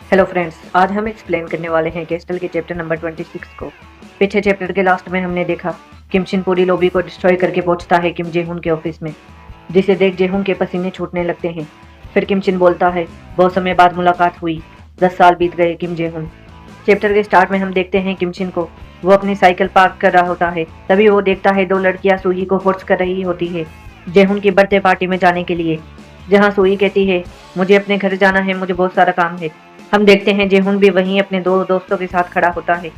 Hello friends, आज हम explain करने वाले हैं कैस्टल के चैप्टर नंबर 26 को। पिछले चैप्टर के लास्ट में हमने देखा किम शिन पूरी लॉबी को डिस्ट्रॉय करके पहुंचता है किम जे-हुन के ऑफिस में, जिसे देख जे-हुन के पसीने छूटने लगते हैं। फिर किम शिन बोलता है बहुत समय बाद मुलाकात हुई, 10 साल बीत गए किम जे-हुन। चैप्टर के स्टार्ट में हम देखते हैं किम शिन को, वो अपनी साइकिल पार्क कर रहा होता है। तभी वो देखता है दो लड़कियां सूही को फोर्स कर रही होती है जे-हुन की बर्थडे पार्टी में जाने के लिए, जहाँ सूही कहती है मुझे अपने घर जाना है, मुझे बहुत सारा काम है। हम देखते हैं जे-हुन भी वहीं अपने दो दोस्तों के साथ खड़ा होता है।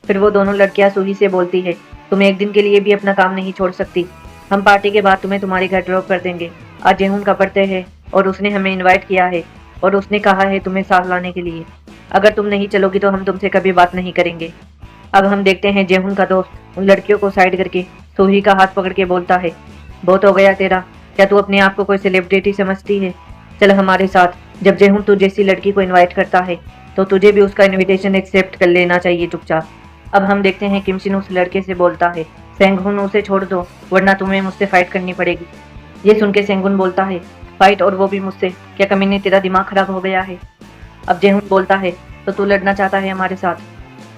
फिर वो दोनों लड़कियां सूही से बोलती है तुम एक दिन के लिए भी अपना काम नहीं छोड़ सकती, हम पार्टी के बाद तुम्हें तुम्हारे घर ड्रॉप कर देंगे। आज जे-हुन का बर्थडे है और उसने हमें इनवाइट किया है और उसने कहा है तुम्हें साथ लाने के लिए। अगर तुम नहीं चलोगी तो हम तुमसे कभी बात नहीं करेंगे। अब हम देखते हैं जे-हुन का दोस्त उन लड़कियों को साइड करके सूही का हाथ पकड़ के बोलता है बहुत हो गया तेरा, क्या तू अपने आप को कोई सेलिब्रिटी समझती है? चल हमारे साथ। जब जे-हुन तू जैसी लड़की को इनवाइट करता है तो तुझे भी उसका इनविटेशन एक्सेप्ट कर लेना चाहिए चुपचाप। अब हम देखते हैं किम शिन उस लड़के से बोलता है सेंगहुन उसे छोड़ दो वरना तुम्हें मुझसे फाइट करनी पड़ेगी। ये सुन के सेंगहुन बोलता है फाइट और वो भी मुझसे? क्या कमीने तेरा दिमाग खराब हो गया है? अब जे-हुन बोलता है तो तू लड़ना चाहता है हमारे साथ?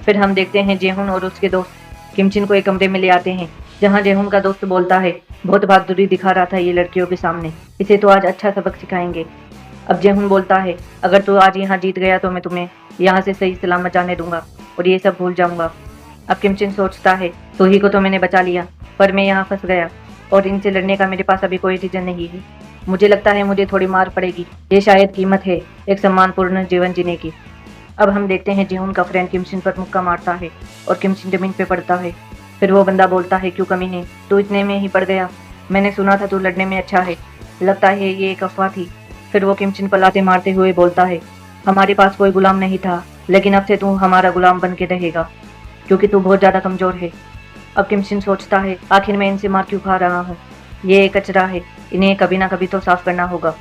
फिर हम देखते हैं जे-हुन और उसके दोस्त किम शिन को एक कमरे में ले आते हैं, जहाँ जे-हुन का दोस्त बोलता है बहुत बहादुरी दिखा रहा था ये लड़कियों के सामने, इसे तो आज अच्छा सबक सिखाएंगे। अब जे-हुन बोलता है अगर तू आज यहाँ जीत गया तो मैं तुम्हें यहाँ से सही सलामत जाने दूंगा और ये सब भूल जाऊंगा। अब किम शिन सोचता है सूही को तो मैंने बचा लिया, पर मैं यहाँ फंस गया और इनसे लड़ने का मेरे पास अभी कोई रीजन नहीं है। मुझे लगता है मुझे थोड़ी मार पड़ेगी, ये शायद कीमत है एक सम्मानपूर्ण जीवन जीने की। अब हम देखते हैं जे-हुन का फ्रेंड किम शिन पर मुक्का मारता है और किम शिन जमीन पे पड़ता है। फिर वो बंदा बोलता है क्यों कमीने, तू इतने में ही पड़ गया? मैंने सुना था तू लड़ने में अच्छा है, लगता है ये एक अफवाह थी। फिर वो किम शिन पर लाते मारते हुए बोलता है हमारे पास कोई गुलाम नहीं था, लेकिन अब से तू हमारा गुलाम बन के रहेगा क्योंकि तू बहुत ज़्यादा कमज़ोर है। अब किम शिन सोचता है आखिर मैं इनसे मार क्यों खा रहा हूँ, ये एक कचरा है, इन्हें कभी ना कभी तो साफ करना होगा।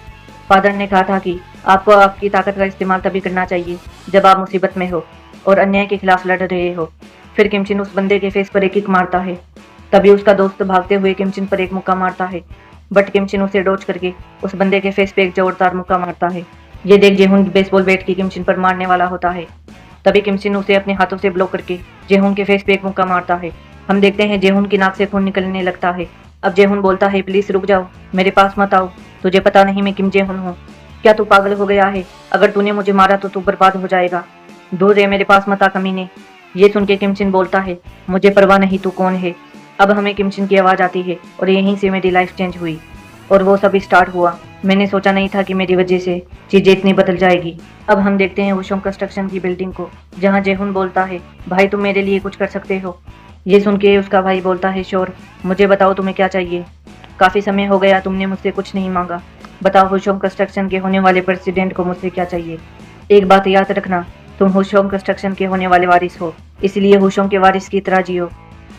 फादर ने कहा था कि आपको आपकी ताकत का इस्तेमाल तभी करना चाहिए जब आप मुसीबत में हो और अन्याय के खिलाफ लड़ रहे हो। फिर किम शिन उस बंदे के फेस पर एक किक मारता है, तभी उसका दोस्त भागते हुए किम शिन पर एक मुक्का मारता है, बट किम शिन उसे डॉज करके उस बंदे के फेस पे एक जोरदार मुक्का मारता है। ये देख जे-हुन बेसबॉल बैट की किम शिन पर मारने वाला होता है, तभी किम शिन उसे अपने हाथों से ब्लॉक करके जे-हुन के फेस पे एक मुक्का मारता है। हम देखते हैं जे-हुन की नाक से खून निकलने लगता है। अब जे-हुन बोलता है प्लीज रुक जाओ, मेरे पास मत आओ, तुझे पता नहीं मैं किम जे-हुन हूँ, क्या तू पागल हो गया है? अगर तूने मुझे मारा तो तू बर्बाद हो जाएगा, दूर रहे मेरे पास मत आ कमीने। ये सुन के किम शिन बोलता है मुझे परवाह नहीं तू कौन है। अब हमें किम शिन की आवाज़ आती है और यहीं से मेरी लाइफ चेंज हुई और वो सब स्टार्ट हुआ। मैंने सोचा नहीं था कि मेरी वजह से चीज़ें इतनी बदल जाएगी। अब हम देखते हैं वुशोंग कंस्ट्रक्शन की बिल्डिंग को, जहाँ जे-हुन बोलता है भाई तुम मेरे लिए कुछ कर सकते हो। ये सुन के उसका भाई बोलता है श्योर, मुझे बताओ तुम्हें क्या चाहिए, काफ़ी समय हो गया तुमने मुझसे कुछ नहीं मांगा, बताओ वुशोंग कंस्ट्रक्शन के होने वाले प्रेसिडेंट को मुझसे क्या चाहिए। एक बात याद रखना, तुम वुशोंग कंस्ट्रक्शन के होने वाले वारिस हो, इसलिए वुशोंग के वारिस की तरह जियो।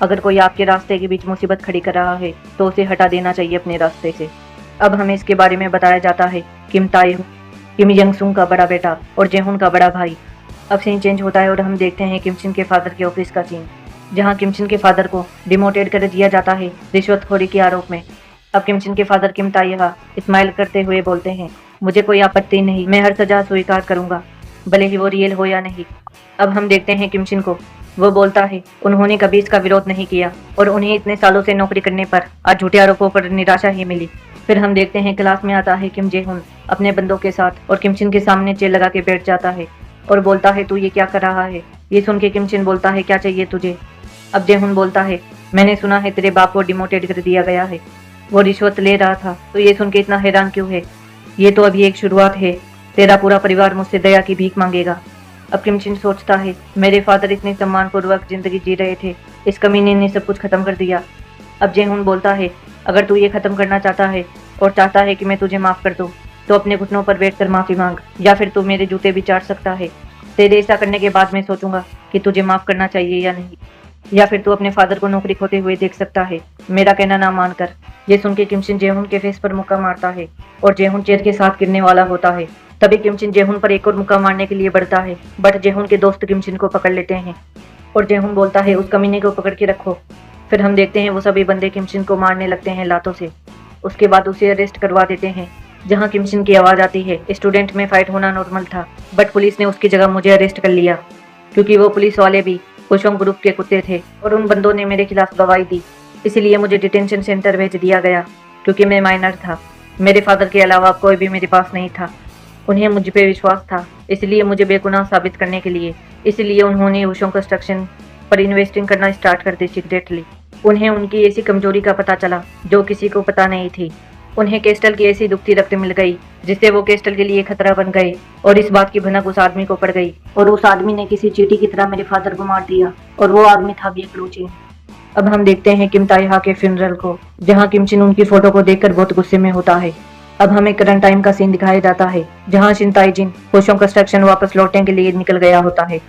अगर कोई आपके रास्ते के बीच मुसीबत खड़ी कर रहा है तो उसे हटा देना चाहिए अपने रास्ते से। अब हमें इसके बारे में बताया जाता है किम ताए-हुन, किम यंग-सुंग का बड़ा बेटा और जे-हुन का बड़ा भाई। अब सीन चेंज होता है और हम देखते हैं किम शिन के फादर के ऑफिस का सीन, जहाँ किम शिन के फादर को डिमोटेड कर दिया जाता है रिश्वतखोरी के आरोप में। अब किम शिन के फादर किम ताए-हा स्माइल करते हुए बोलते हैं मुझे कोई आपत्ति नहीं, मैं हर सजा स्वीकार करूंगा, भले ही वो रियल हो या नहीं। अब हम देखते हैं किम शिन को, वो बोलता है उन्होंने कभी इसका विरोध नहीं किया और उन्हें इतने सालों से नौकरी करने पर आज झूठे आरोपों पर निराशा ही मिली। फिर हम देखते हैं क्लास में आता है किम जे-हुन अपने बंदों के साथ और किम शिन के सामने चेयर लगा के बैठ जाता है और बोलता है तू ये क्या कर रहा है। ये सुन के किम शिन बोलता है क्या चाहिए तुझे। अब जे-हुन बोलता है मैंने सुना है तेरे बाप को डिमोटेड कर दिया गया है, वो रिश्वत ले रहा था। तो ये सुन के इतना हैरान क्यों है, ये तो अभी एक शुरुआत है, तेरा पूरा परिवार मुझसे दया की भीख मांगेगा। अब किम शिन सोचता है मेरे फादर इतनी सम्मानपूर्वक जिंदगी जी रहे थे, इस कमीने ने सब कुछ खत्म कर दिया। अब जे-हुन बोलता है अगर तू ये खत्म करना चाहता है और चाहता है कि मैं तुझे माफ़ कर दूँ तो अपने घुटनों पर बैठकर माफ़ी मांग, या फिर तू मेरे जूते भी चाट सकता है। तेरे ऐसा करने के बाद मैं सोचूंगा कि तुझे माफ़ करना चाहिए या नहीं, या फिर तू अपने फादर को नौकरी खोते हुए देख सकता है, मेरा कहना ना मानकर। ये सुन के किम शिन जे-हुन के फेस पर मुक्का मारता है और जे-हुन चेयर के साथ गिरने वाला होता है। तभी किम शिन जे-हुन पर एक और मुक्का मारने के लिए बढ़ता है, बट जे-हुन के दोस्त किम शिन को पकड़ लेते हैं और जे-हुन बोलता है उस कमीने को पकड़ के रखो। फिर हम देखते हैं वो सभी बंदे किम शिन को मारने लगते हैं लातों से, उसके बाद उसे अरेस्ट करवा देते हैं जहाँ किमशिन की आवाज़ आती है। स्टूडेंट में फाइट होना नॉर्मल था, बट पुलिस ने उसकी जगह मुझे अरेस्ट कर लिया, क्योंकि वो पुलिस वाले भी हुशोंग ग्रुप के कुत्ते थे और उन बंदों ने मेरे खिलाफ गवाही दी। इसीलिए मुझे डिटेंशन सेंटर भेज दिया गया, क्योंकि मैं माइनर था। मेरे फादर के अलावा कोई भी मेरे पास नहीं था। उन्हें मुझ पे विश्वास था, इसलिए मुझे बेगुनाह साबित करने के लिए इसलिए उन्होंने हुशोंग कंस्ट्रक्शन पर इन्वेस्टिंग करना स्टार्ट कर दी सीक्रेटली। उन्हें उनकी ऐसी कमजोरी का पता चला जो किसी को पता नहीं थी। उन्हें केस्टल की ऐसी दुखती रक्त मिल गई जिससे वो केस्टल के लिए खतरा बन गए, और इस बात की भनक उस आदमी को पड़ गई, और उस आदमी ने किसी चींटी की तरह मेरे फादर को मार दिया, और वो आदमी था वियकलूचिन। अब हम देखते हैं किम ताइहा के फ्यूनरल को, जहाँ किमचिन उनकी फोटो को देखकर बहुत गुस्से में होता है। अब हमें करंट टाइम का सीन दिखाया जाता है, जहाँ शिन ताइजिन हुशोंग कंस्ट्रक्शन वापस लौटने के लिए निकल गया होता है।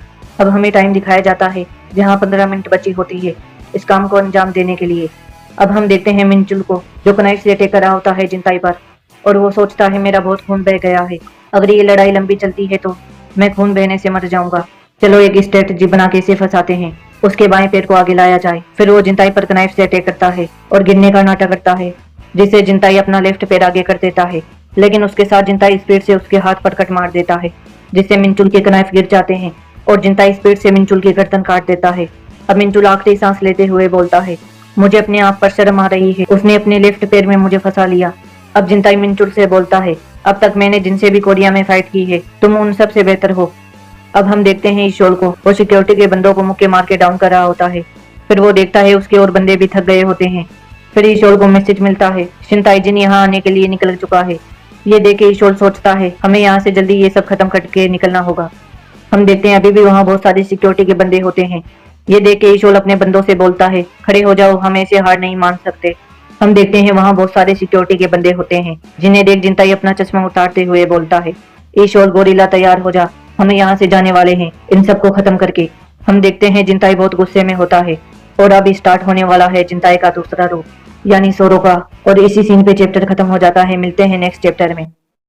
अब हमें टाइम दिखाया जाता है जहाँ 15 मिनट बची होती है इस काम को अंजाम देने के लिए। अब हम देखते हैं मिनचुल को, जो कनाइफ से अटैक करा होता है जिनताई पर, और वो सोचता है मेरा बहुत खून बह गया है, अगर ये लड़ाई लंबी चलती है तो मैं खून बहने से मर जाऊंगा। चलो एक स्ट्रेटजी बना के इसे फंसाते हैं। उसके बाएं पैर को आगे लाया जाए, फिर वो जिनताई पर कनाइफ से अटैक करता है और गिरने का नाटक करता है, जिससे जिनताई अपना लेफ्ट पैर आगे कर देता है, लेकिन उसके साथ जिनताई स्पीड से उसके हाथ पर कट मार देता है, जिससे मिनचुल के कनाइफ गिर जाते हैं और जिनताई स्पीड से मिनचुल की गर्दन काट देता है। अब मिनचुल आखिरी सांस लेते हुए बोलता है, मुझे अपने आप पर शर्म आ रही है, उसने अपने लेफ्ट पैर में मुझे फंसा लिया। अब जिनताई मिनचुल से बोलता है, अब तक मैंने जिनसे भी कोरिया में फाइट की है तुम उन सब से बेहतर हो। अब हम देखते हैं ईशोल को, वो सिक्योरिटी के बंदों को मुक्के मार के डाउन कर रहा होता है। फिर वो देखता है उसके और बंदे भी थक गए होते हैं। फिर ईशोल को मैसेज मिलता है, शिन ताइजिन यहाँ आने के लिए निकल चुका है। ये देख के ईशोल सोचता है हमें यहाँ से जल्दी ये सब खत्म करके निकलना होगा। हम देखते हैं अभी भी वहाँ बहुत सारे सिक्योरिटी के बंदे होते हैं। ये देख के ईशोल अपने बंदों से बोलता है, खड़े हो जाओ, हम ऐसे हार नहीं मान सकते। हम देखते हैं वहाँ बहुत सारे सिक्योरिटी के बंदे होते हैं, जिन्हें देख जिनताई अपना चश्मा उतारते हुए बोलता है, ईशोल गोरिल्ला तैयार हो जा, हमें यहाँ से जाने वाले हैं इन सबको खत्म करके। हम देखते हैं जिनताई बहुत गुस्से में होता है, और अब स्टार्ट होने वाला है जिनताई का दूसरा रूप, यानी सोरो का, और इसी सीन पे चैप्टर खत्म हो जाता है। मिलते हैं नेक्स्ट चैप्टर में।